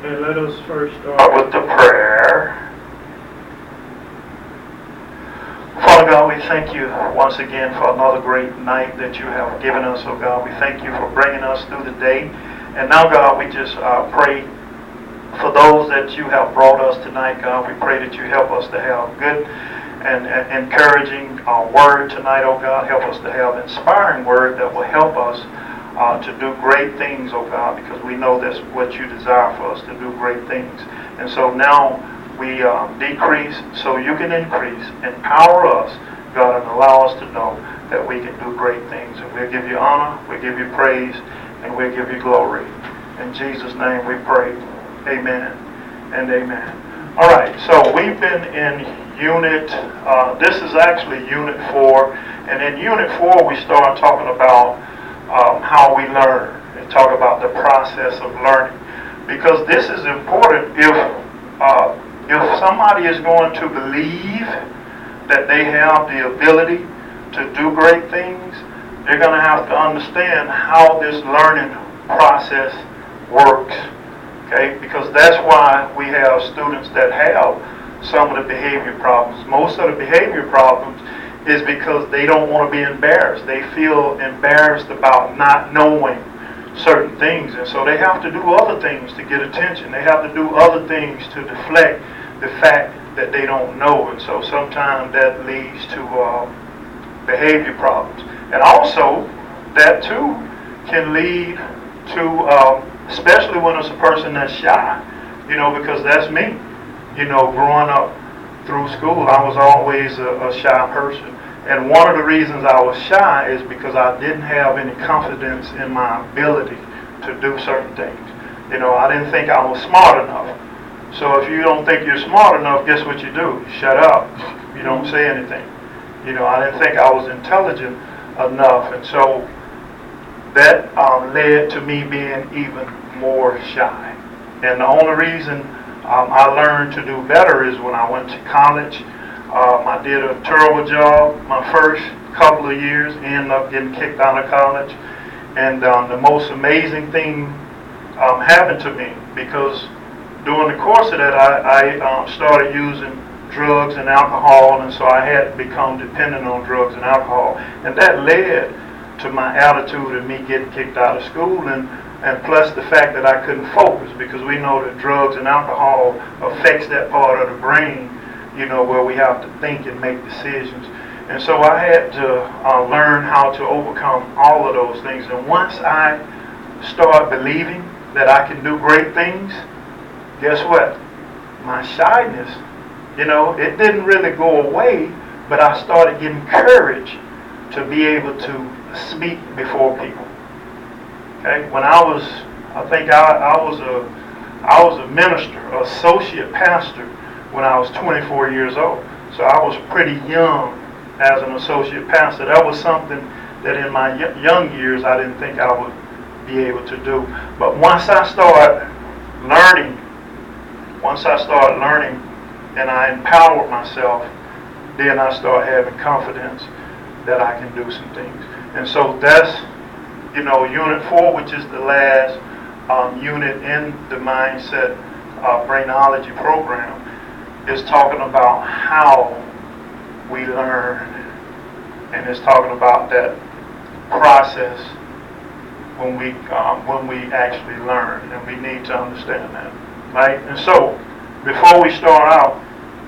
And let us first start with the prayer. Father God, we thank you once again for another great night that you have given us, oh God. We thank you for bringing us through the day. And now, God, we just pray for those that you have brought us tonight, God. We pray that you help us to have good and encouraging word tonight, oh God. Help us to have inspiring word that will help us to do great things, oh God, because we know that's what you desire for us, to do great things. And so now we decrease so you can increase. Empower us, God, and allow us to know that we can do great things. And we'll give you honor, we'll give you praise, and we'll give you glory. In Jesus' name we pray. Amen and amen. All right, so we've been in unit, this is actually unit 4. And in unit 4 we start talking about how we learn and talk about the process of learning. Because this is important. If somebody is going to believe that they have the ability to do great things, they're going to have to understand how this learning process works. Okay? Because that's why we have students that have some of the behavior problems. Most of the behavior problems is because they don't want to be embarrassed. They feel embarrassed about not knowing certain things, and so they have to do other things to get attention. They have to do other things to deflect the fact that they don't know, and so sometimes that leads to behavior problems. And also, that too can lead to, especially when it's a person that's shy, because that's me. Growing up through school, I was always a shy person. And one of the reasons I was shy is because I didn't have any confidence in my ability to do certain things. I didn't think I was smart enough. So if you don't think you're smart enough, guess what you do? You shut up. You don't say anything. I didn't think I was intelligent enough. And so that led to me being even more shy. And the only reason I learned to do better is when I went to college. I did a terrible job my first couple of years, ended up getting kicked out of college. And the most amazing thing happened to me, because during the course of that, I started using drugs and alcohol, and so I had become dependent on drugs and alcohol. And that led to my attitude of me getting kicked out of school, and plus the fact that I couldn't focus, because we know that drugs and alcohol affects that part of the brain, where we have to think and make decisions. And so I had to learn how to overcome all of those things. And once I start believing that I can do great things, guess what? My shyness, it didn't really go away, but I started getting courage to be able to speak before people. Okay? When I was a minister, associate pastor, when I was 24 years old. So I was pretty young as an associate pastor. That was something that in my young years I didn't think I would be able to do. But once I started learning and I empowered myself, then I started having confidence that I can do some things. And so that's, Unit 4, which is the last unit in the Mindset Brainology program, is talking about how we learn, and it's talking about that process when we actually learn, and we need to understand that, right? And so, before we start out,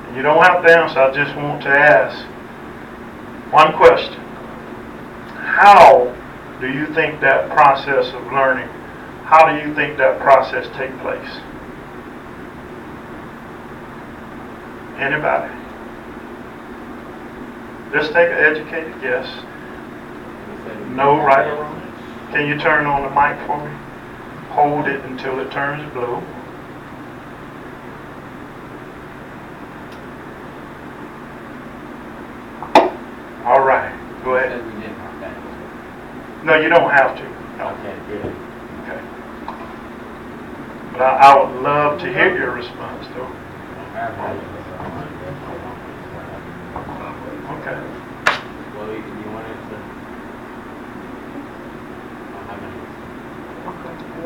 and you don't have to answer, I just want to ask one question. How do you think that process of learning, how do you think that process takes place? Anybody? Let's take an educated guess. No, right or wrong? Can you turn on the mic for me? Hold it until it turns blue. All right, go ahead. No, you don't have to. No. Okay. But I would love to hear your response, though. Okay. Well, you wanted to...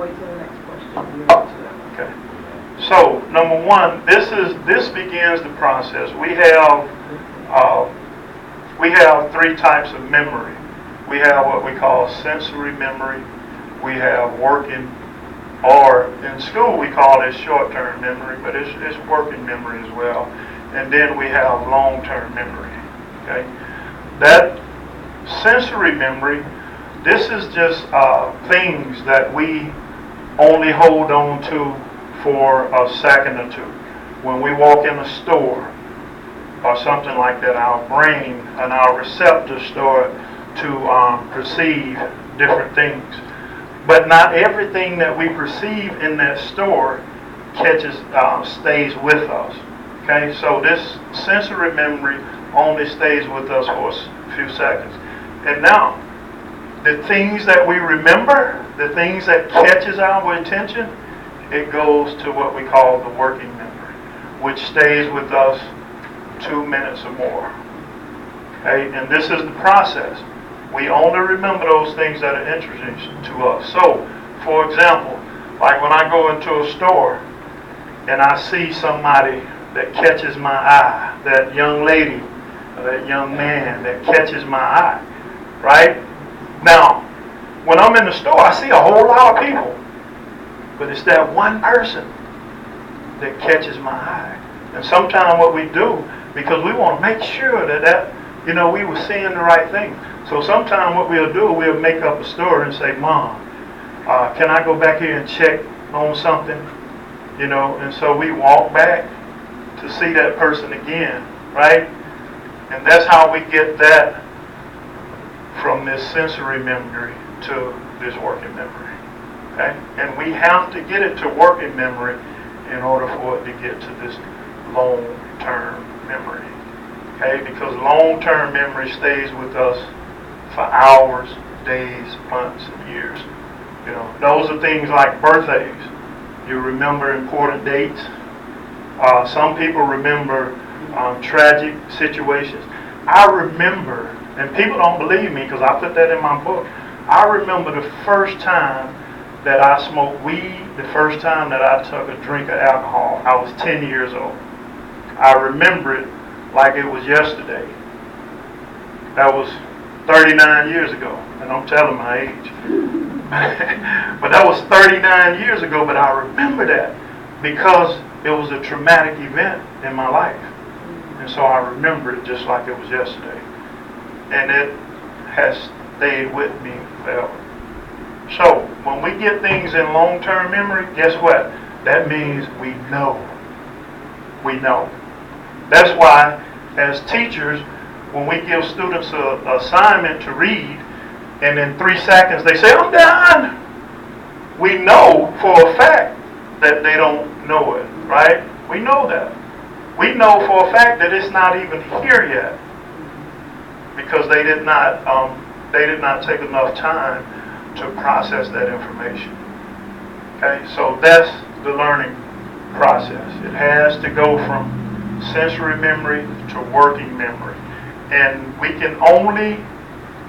Wait till the next question. Okay. number one, this begins the process. We have three types of memory. We have what we call sensory memory. We have working, or in school we call it short-term memory, but it's working memory as well. And then we have long-term memory. Okay, that sensory memory, this is just things that we only hold on to for a second or two. When we walk in a store or something like that, our brain and our receptors start to perceive different things. But not everything that we perceive in that store stays with us. Okay, so this sensory memory only stays with us for a few seconds. And now, the things that we remember, the things that catches our attention, it goes to what we call the working memory, which stays with us 2 minutes or more. Okay, and this is the process. We only remember those things that are interesting to us. So, for example, like when I go into a store and I see somebody that catches my eye, that young lady or that young man that catches my eye, right? Now, when I'm in the store, I see a whole lot of people, but it's that one person that catches my eye. And sometimes what we do, because we want to make sure that we were seeing the right thing. So sometimes what we'll do, we'll make up a story and say, Mom, can I go back here and check on something? And so we walk back to see that person again, right? And that's how we get that from this sensory memory to this working memory, okay? And we have to get it to working memory in order for it to get to this long-term memory, okay? Because long-term memory stays with us for hours, days, months, and years. Those are things like birthdays. You remember important dates. Some people remember tragic situations. I remember, and people don't believe me because I put that in my book, I remember the first time that I smoked weed, the first time that I took a drink of alcohol. I was 10 years old. I remember it like it was yesterday. That was 39 years ago, and I'm telling my age. But that was 39 years ago, but I remember that because it was a traumatic event in my life. And so I remember it just like it was yesterday. And it has stayed with me forever. So, when we get things in long-term memory, guess what? That means we know. We know. That's why, as teachers, when we give students an assignment to read, and in 3 seconds they say, I'm done, we know for a fact that they don't know it, right? We know that. We know for a fact that it's not even here yet because they did not take enough time to process that information. Okay, so that's the learning process. It has to go from sensory memory to working memory. And we can only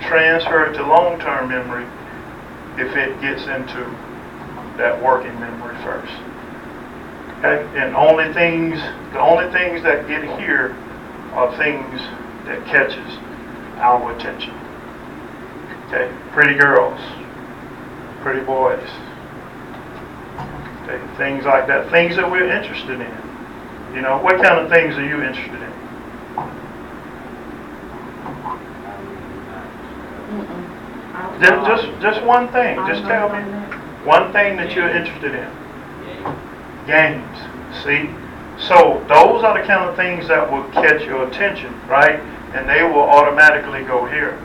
transfer it to long-term memory if it gets into that working memory first. Okay? And the only things that get here are things that catches our attention. Okay? Pretty girls, pretty boys. Okay? Things like that. Things that we're interested in. What kind of things are you interested in? Just one thing. Just tell me one thing that you're interested in. Games. See? So those are the kind of things that will catch your attention, right? And they will automatically go here.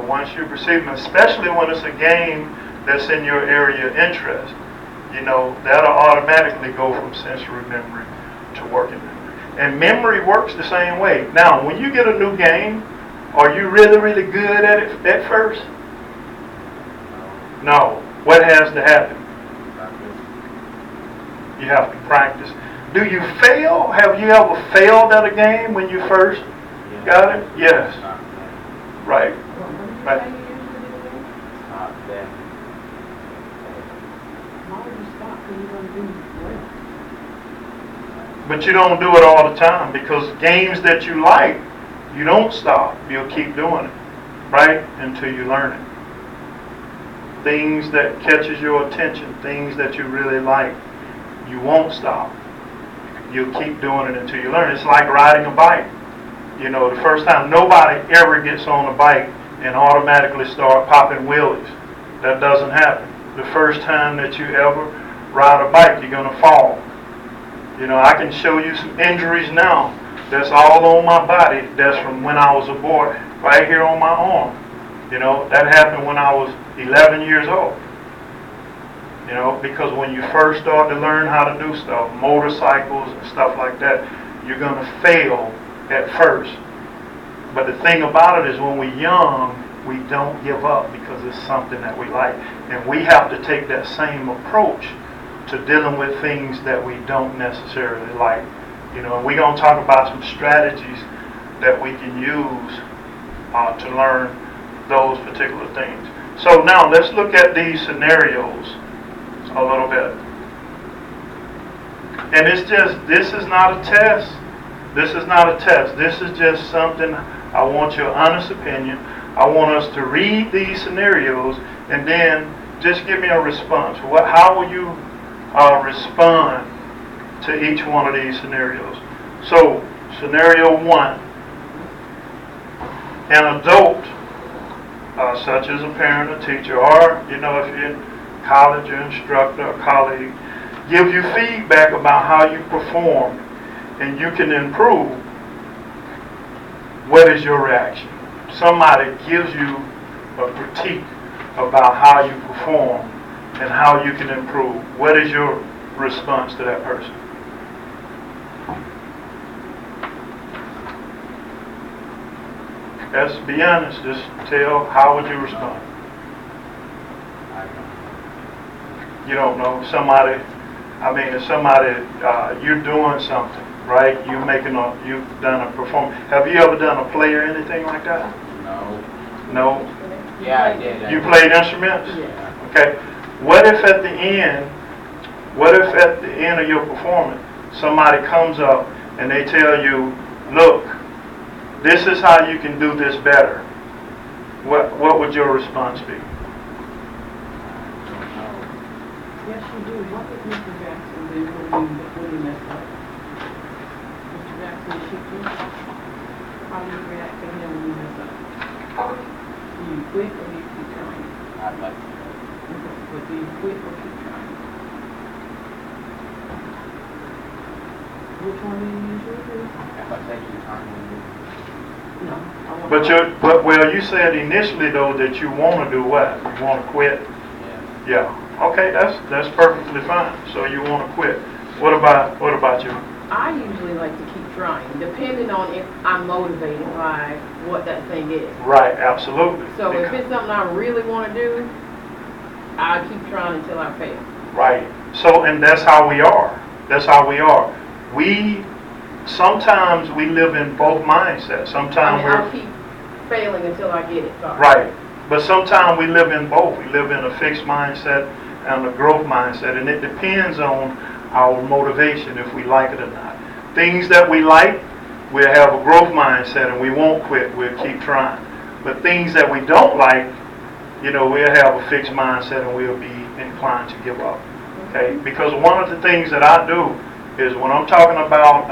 Once you perceive them, especially when it's a game that's in your area of interest, that'll automatically go from sensory memory to working memory. And memory works the same way. Now, when you get a new game, are you really, really good at it at first? No. What has to happen? You have to practice. Do you fail? Have you ever failed at a game when you first got it? Yes. Right. Right. But you don't do it all the time, because games that you like, you don't stop. You'll keep doing it, right? Until you learn it. Things that catches your attention, things that you really like, you won't stop. You'll keep doing it until you learn. It's like riding a bike. You know, the first time, nobody ever gets on a bike and automatically start popping wheelies. That doesn't happen. The first time that you ever ride a bike, you're going to fall. You know, I can show you some injuries now that's all on my body. That's from when I was a boy, right here on my arm. You know, that happened when I was 11 years old. You know, because when you first start to learn how to do stuff, motorcycles and stuff like that, you're going to fail at first. But the thing about it is, when we're young, we don't give up because it's something that we like. And we have to take that same approach to dealing with things that we don't necessarily like. You know, and we're going to talk about some strategies that we can use to learn those particular things. So now let's look at these scenarios a little bit. And it's just, this is not a test. This is not a test. This is just something, I want your honest opinion. I want us to read these scenarios and then just give me a response. How will you respond to each one of these scenarios? So, scenario 1. An adult, such as a parent, a teacher, or, you know, if you're in college, your instructor, or colleague, give you feedback about how you perform and you can improve. What is your reaction? Somebody gives you a critique about how you perform and how you can improve. What is your response to that person? Let's be honest. Just tell, how would you respond? You don't know. Somebody, I mean, if somebody, you're doing something, right? You've done a performance. Have you ever done a play or anything like that? No. No? Yeah, I did. You played instruments? Yeah. Okay. What if at the end of your performance, somebody comes up and they tell you, look, this is how you can do this better. What would your response be? Yes, you do. What did Mr. Jackson do when you messed up? Mr. Jackson, how do you react to him when you mess up? Do you quit or do you keep trying? I'd like to. But do you quit or keep trying? Which one do you usually do? If I take your time, No. Well, you said initially though that you want to do what? You want to quit? yeah. Yeah. Okay, that's perfectly fine. So you want to quit. What about you? I usually like to keep trying, depending on if I'm motivated by what that thing is. Right, absolutely. So if it's something I really want to do, I keep trying until I fail. Right. So, and that's how we are. That's how we are. Sometimes we live in both mindsets. Sometimes I'll keep failing until I get it. Sorry. Right. But sometimes we live in both. We live in a fixed mindset and a growth mindset, and it depends on our motivation, if we like it or not. Things that we like, we'll have a growth mindset and we won't quit. We'll keep trying. But things that we don't like, you know, we'll have a fixed mindset and we'll be inclined to give up. Okay? Because one of the things that I do is when I'm talking about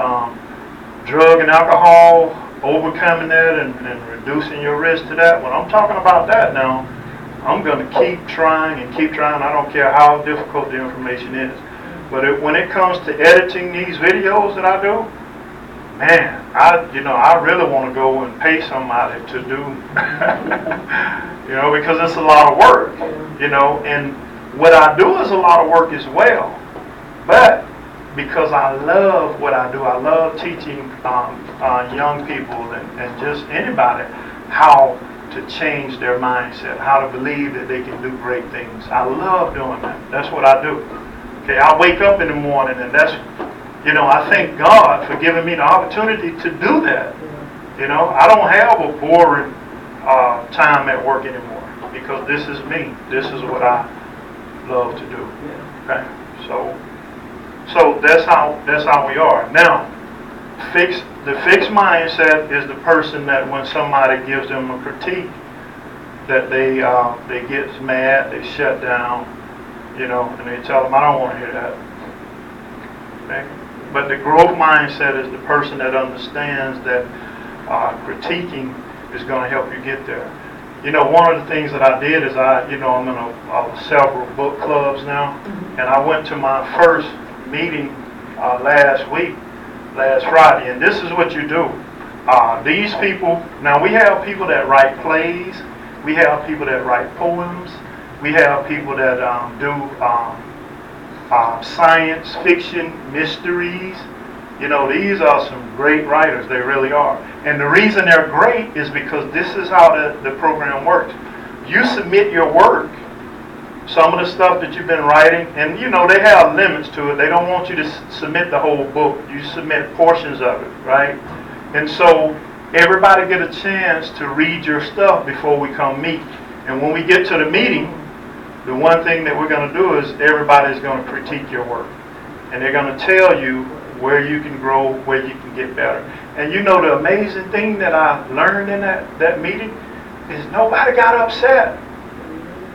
drug and alcohol, overcoming that and reducing your risk to that, when I'm talking about that now, I'm going to keep trying and keep trying. I don't care how difficult the information is. But when it comes to editing these videos that I do, man, I really want to go and pay somebody to do, because it's a lot of work, and what I do is a lot of work as well. But because I love what I do, I love teaching young people and just anybody how to change their mindset, how to believe that they can do great things. I love doing that. That's what I do. Okay, I wake up in the morning and that's, I thank God for giving me the opportunity to do that. I don't have a boring time at work anymore because this is me. This is what I love to do. Okay, So that's how we are. Now, the fixed mindset is the person that when somebody gives them a critique, that they get mad, they shut down, and they tell them, I don't want to hear that. Okay? But the growth mindset is the person that understands that critiquing is going to help you get there. One of the things that I did is I'm in several book clubs now, and I went to my first meeting last Friday, and this is what you do. These people, now we have people that write plays, we have people that write poems, we have people that do science fiction, mysteries. These are some great writers, they really are. And the reason they're great is because this is how the program works. You submit your work, some of the stuff that you've been writing, and they have limits to it. They don't want you to submit the whole book. You submit portions of it, right? And so everybody get a chance to read your stuff before we come meet. And when we get to the meeting, the one thing that we're going to do is everybody's going to critique your work. And they're going to tell you where you can grow, where you can get better. And the amazing thing that I learned in that meeting is nobody got upset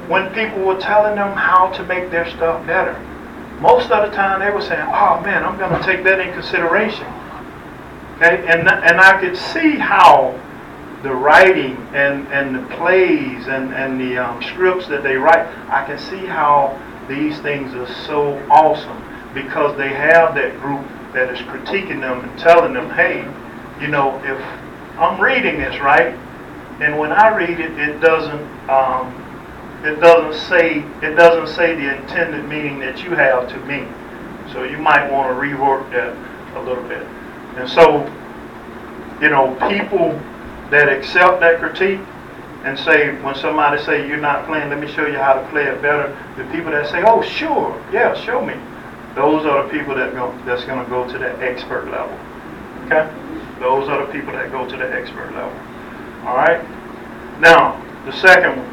when people were telling them how to make their stuff better. Most of the time they were saying, oh man, I'm going to take that in consideration. Okay, and I could see how the writing and the plays and the scripts that they write, I can see how these things are so awesome because they have that group that is critiquing them and telling them, hey, if I'm reading this right, and when I read it, it doesn't say the intended meaning that you have to me. So you might want to rework that a little bit. And so, people that accept that critique and say, when somebody say you're not playing, let me show you how to play it better. The people that say, oh sure, yeah, show me. Those are the people that's going to go to the expert level. Okay? Those are the people that go to the expert level. All right? Now, the second one.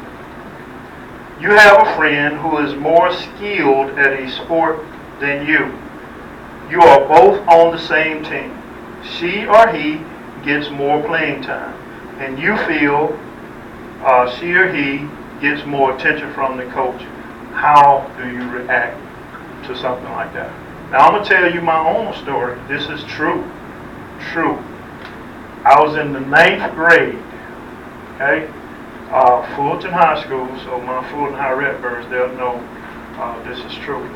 You have a friend who is more skilled at a sport than you. You are both on the same team. She or he gets more playing time, and you feel she or he gets more attention from the coach. How do you react to something like that? Now, I'm going to tell you my own story. This is true. True. I was in the 9th grade, okay? Fulton High School, so my Fulton High Redbirds, they'll know this is true.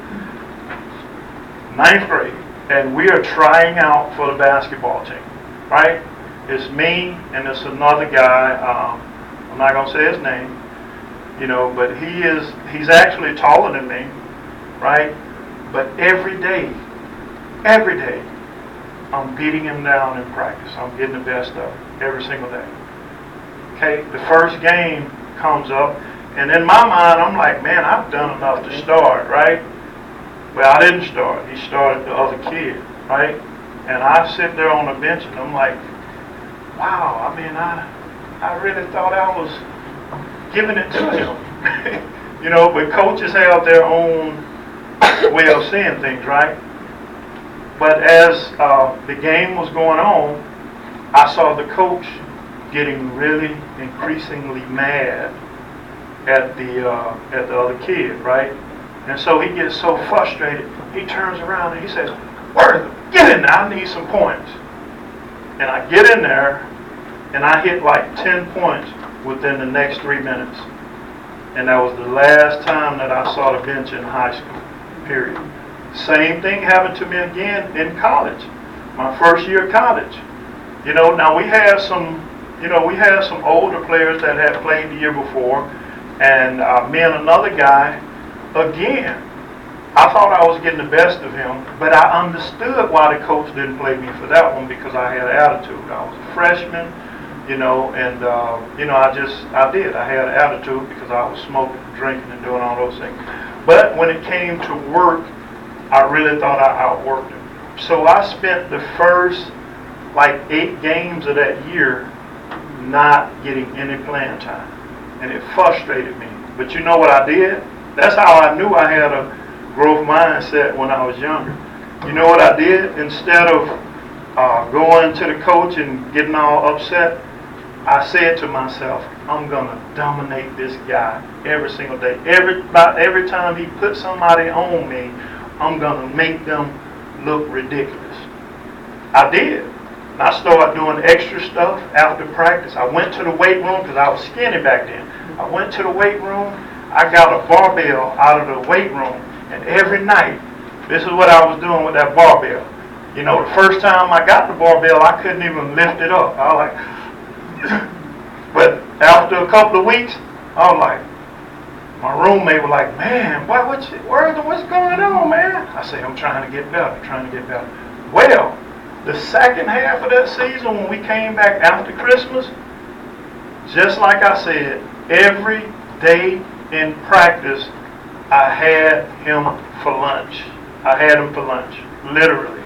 9th grade, and we are trying out for the basketball team, right? It's me and it's another guy, I'm not going to say his name, but he's actually taller than me, right? But every day, I'm beating him down in practice. I'm getting the best of him every single day. Okay, the first game comes up, and in my mind, I'm like, man, I've done enough to start, right? Well, I didn't start. He started the other kid, right? And I sit there on the bench, and I'm like, wow, I mean, I really thought I was giving it to him. But coaches have their own way of seeing things, right? But as the game was going on, I saw the coach getting really increasingly mad at the other kid, right? And so he gets so frustrated, he turns around and he says, Worthy, get in there, I need some points. And I get in there, and I hit like 10 points within the next 3 minutes. And that was the last time that I saw the bench in high school, period. Same thing happened to me again in college, my first year of college. Now we had some older players that had played the year before, and me and another guy, again, I thought I was getting the best of him, but I understood why the coach didn't play me for that one, because I had attitude. I was a freshman, and I had attitude because I was smoking, drinking, and doing all those things. But when it came to work, I really thought I outworked him. So I spent the first 8 games of that year not getting any playing time, and it frustrated me. But you know what I did? That's how I knew I had a growth mindset when I was younger. You know what I did? Instead of going to the coach and getting all upset, I said to myself, I'm going to dominate this guy every single day. Every time he puts somebody on me, I'm going to make them look ridiculous. I did. And I started doing extra stuff after practice. I went to the weight room because I was skinny back then. I went to the weight room. I got a barbell out of the weight room. And every night, this is what I was doing with that barbell. You know, the first time I got the barbell, I couldn't even lift it up. I was like, but after a couple of weeks, I was like, my roommate was like, man, what's going on, man? I said, I'm trying to get better, Well, the second half of that season, when we came back after Christmas, just like I said, every day in practice, I had him for lunch. Literally.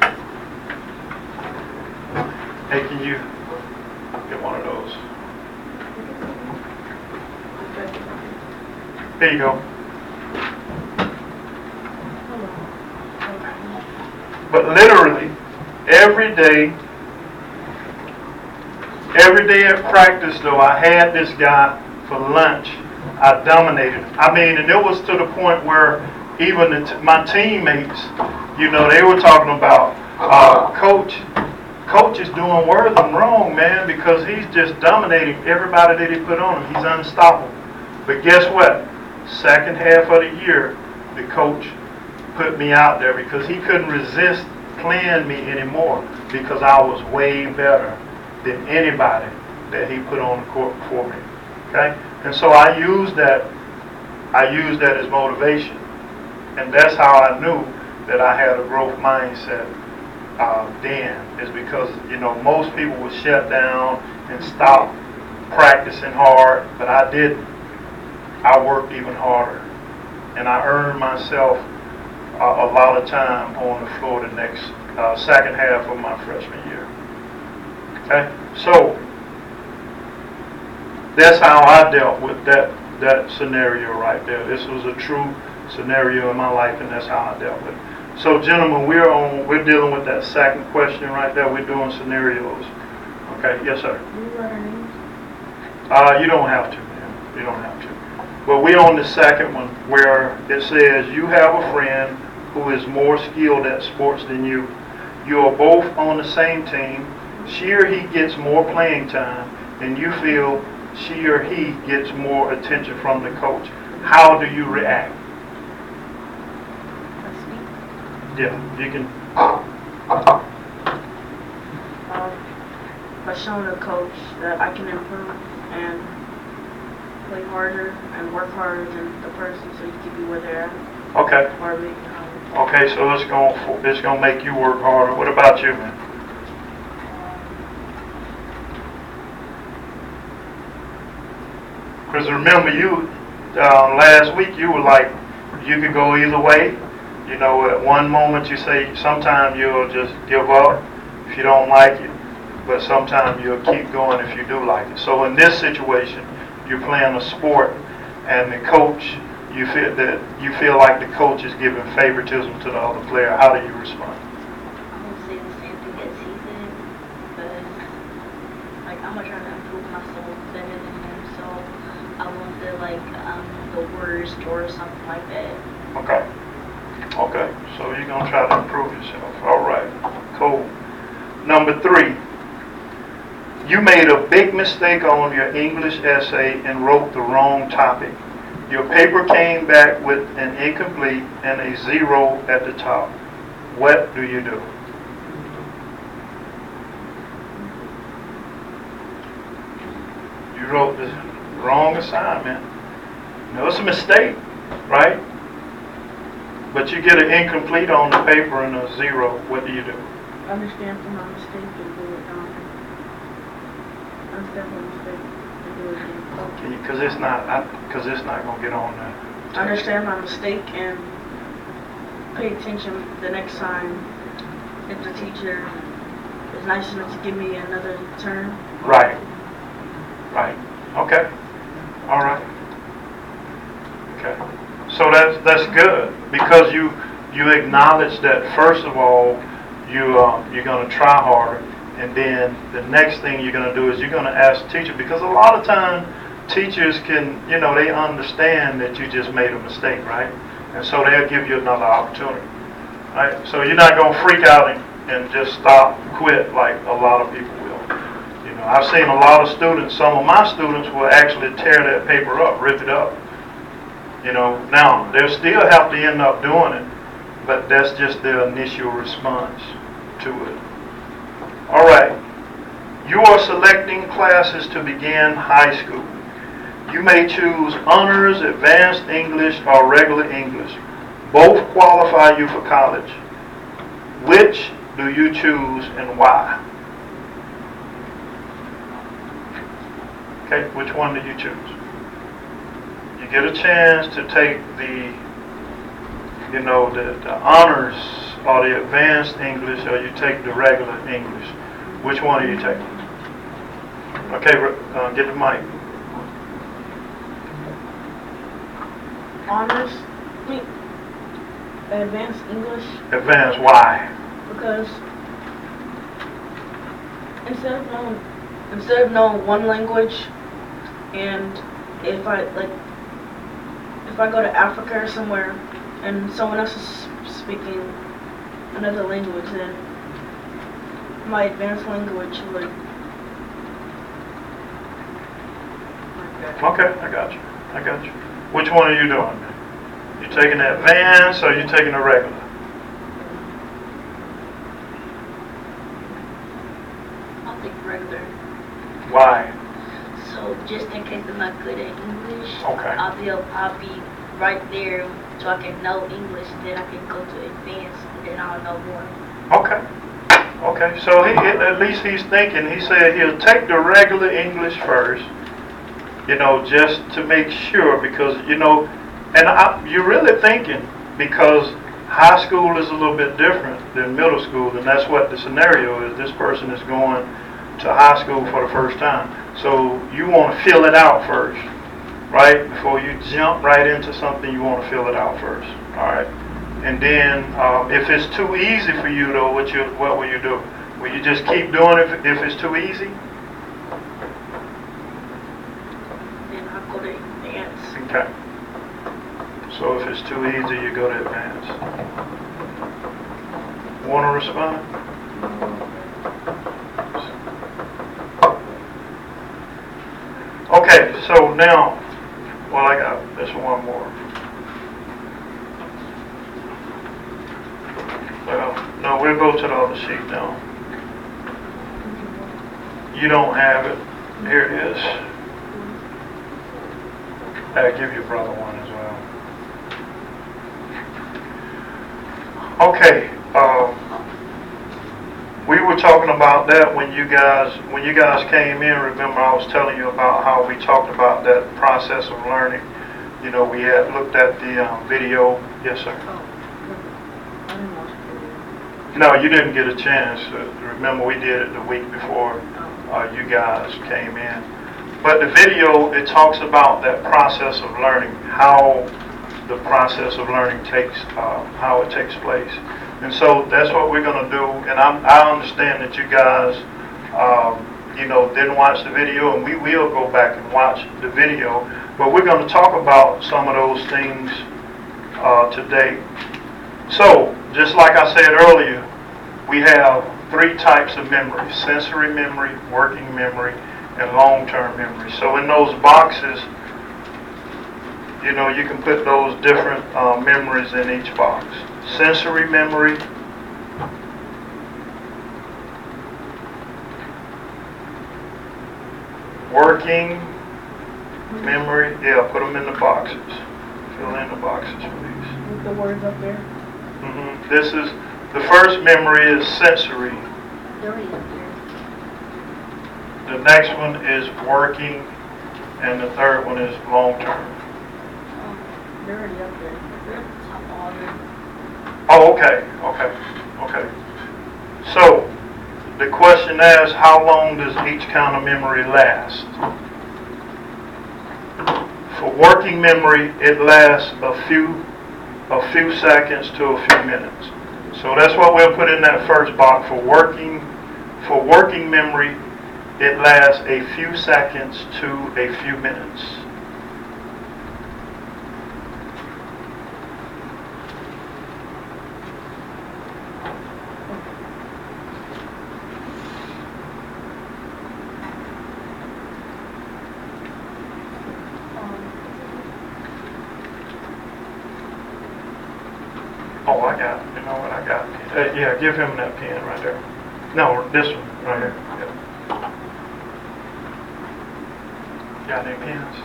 Hey, can you get one of those? There you go. But literally, every day at practice, though, I had this guy for lunch. I dominated. I mean, and it was to the point where even my teammates, you know, they were talking about, Coach is doing Wortham wrong, man, because he's just dominating everybody that he put on him. He's unstoppable. But guess what? Second half of the year, the coach put me out there because he couldn't resist playing me anymore because I was way better than anybody that he put on the court for me. Okay? And so I used that as motivation. And that's how I knew that I had a growth mindset then, is because, you know, most people would shut down and stop practicing hard, but I didn't. I worked even harder. And I earned myself a lot of time on the floor the next second half of my freshman year. Okay? So, that's how I dealt with that scenario right there. This was a true scenario in my life, and that's how I dealt with it. So, gentlemen, we're dealing with that second question right there. We're doing scenarios. Okay? Yes, sir. Do you write our names? You don't have to, man. You don't have to. But we're on the second one where it says you have a friend who is more skilled at sports than you. You are both on the same team. She or he gets more playing time, and you feel she or he gets more attention from the coach. How do you react? Yeah, you can. By showing the coach that I can improve and play harder and work harder than the person, so you can be where they're at. Okay. Or make Okay, so it's gonna make you work harder. What about you, man? Because remember, you last week you were like, you could go either way. You know, at one moment you say sometimes you'll just give up if you don't like it, but sometimes you'll keep going if you do like it. So in this situation, you're playing a sport, and the coach, you feel like the coach is giving favoritism to the other player. How do you respond? I would say the same thing as he did, because like I'm trying to improve myself better than him, so I won't feel like I'm the worst or something like that. Okay. Okay, so you're going to try to improve yourself. All right, cool. Number 3, you made a big mistake on your English essay and wrote the wrong topic. Your paper came back with an incomplete and a 0 at the top. What do you do? You wrote the wrong assignment. No, it's a mistake, right? But you get an incomplete on the paper and a 0. What do you do? Understand from my mistake and do it. Understand from my mistake and do it again. Because it's not going to get on there. understand my mistake and pay attention the next time if the teacher is nice enough to give me another turn. Right. Right. Okay. All right. Okay. So that's good because you you acknowledge that first of all, you're going to try harder, and then the next thing you're going to do is you're going to ask the teacher, because a lot of time teachers can, they understand that you just made a mistake, right? And so they'll give you another opportunity, right? So you're not going to freak out and just stop, quit like a lot of people will. I've seen a lot of students, some of my students will actually tear that paper up, rip it up. Now, they'll still have to end up doing it, but that's just their initial response to it. All right. You are selecting classes to begin high school. You may choose honors, advanced English, or regular English. Both qualify you for college. Which do you choose and why? Okay, which one do you choose? You get a chance to take the honors or the advanced English, or you take the regular English. Which one are you taking? Okay, get the mic. Honors, advanced English. Advanced, why? Because instead of knowing one language, and if I go to Africa or somewhere and someone else is speaking another language, then my advanced language would. Okay, I got you. Which one are you doing? You taking the advanced or you taking the regular? I'll take regular. Why? So just in case I'm not good at English, Okay. I'll be right there so I can know English, then I can go to advanced, and then I'll know more. Okay, so at least he's thinking. He said he'll take the regular English first, just to make sure, because, you're really thinking, because high school is a little bit different than middle school, and that's what the scenario is. This person is going to high school for the first time. So you want to fill it out first, right? Before you jump right into something, you want to fill it out first, all right? And then if it's too easy for you, though, what will you do? Will you just keep doing it if it's too easy? Then I'll go to advanced. Okay. So if it's too easy, you go to advanced. Want to respond? Okay, so now, I got this one more. Well, no, we'll go to the other sheet now. You don't have it. Here it is. I'll give your brother one as well. Okay, we were talking about that when you guys came in. Remember, I was telling you about how we talked about that process of learning. We had looked at the video. Yes, sir. I didn't watch the video. No, you didn't get a chance. Remember, we did it the week before you guys came in. But the video, it talks about that process of learning, how the process of learning how it takes place. And so that's what we're going to do. And I understand that you guys, didn't watch the video, and we will go back and watch the video. But we're going to talk about some of those things today. So, just like I said earlier, we have 3 types of memory: sensory memory, working memory, and long-term memory. So in those boxes, you can put those different memories in each box. Sensory memory, working memory. Yeah, put them in the boxes. Fill in the boxes, please. With the words up there. This is, the first memory is sensory. They're already up there. The next one is working, and the third one is long-term. They're already up there. They're at the top order. Oh, okay. So, the question is, how long does each kind of memory last? For working memory, it lasts a few a few seconds to a few minutes. So that's what we'll put in that first box for working memory. It lasts a few seconds to a few minutes. Oh, I got, you know what, I got, yeah, give him that pen right there. No, this one, right here. Yeah. Got any pens?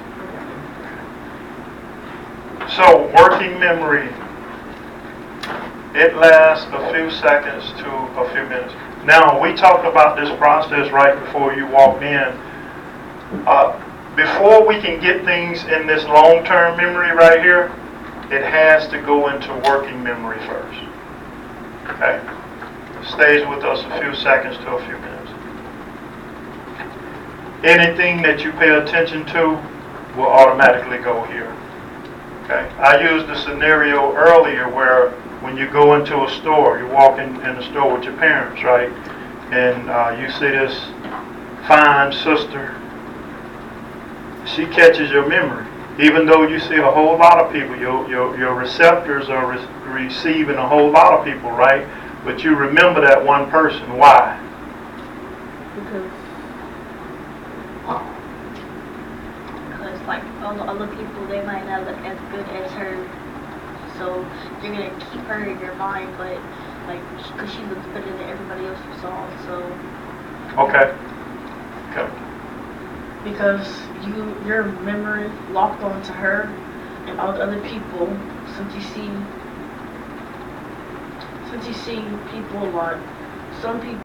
So, working memory, it lasts a few seconds to a few minutes. Now, we talked about this process right before you walked in. Before we can get things in this long-term memory right here, it has to go into working memory first. Okay? It stays with us a few seconds to a few minutes. Anything that you pay attention to will automatically go here. Okay? I used the scenario earlier where when you go into a store, you walk in the store with your parents, right? And you see this fine sister. She catches your memory. Even though you see a whole lot of people, your receptors are receiving a whole lot of people, right? But you remember that one person. Why? Because like other people, they might not look as good as her, so you're gonna keep her in your mind, but like because she looks better than everybody else you saw, so. Okay. Okay. Because your memory locked onto her and all the other people, since you see people a lot, some people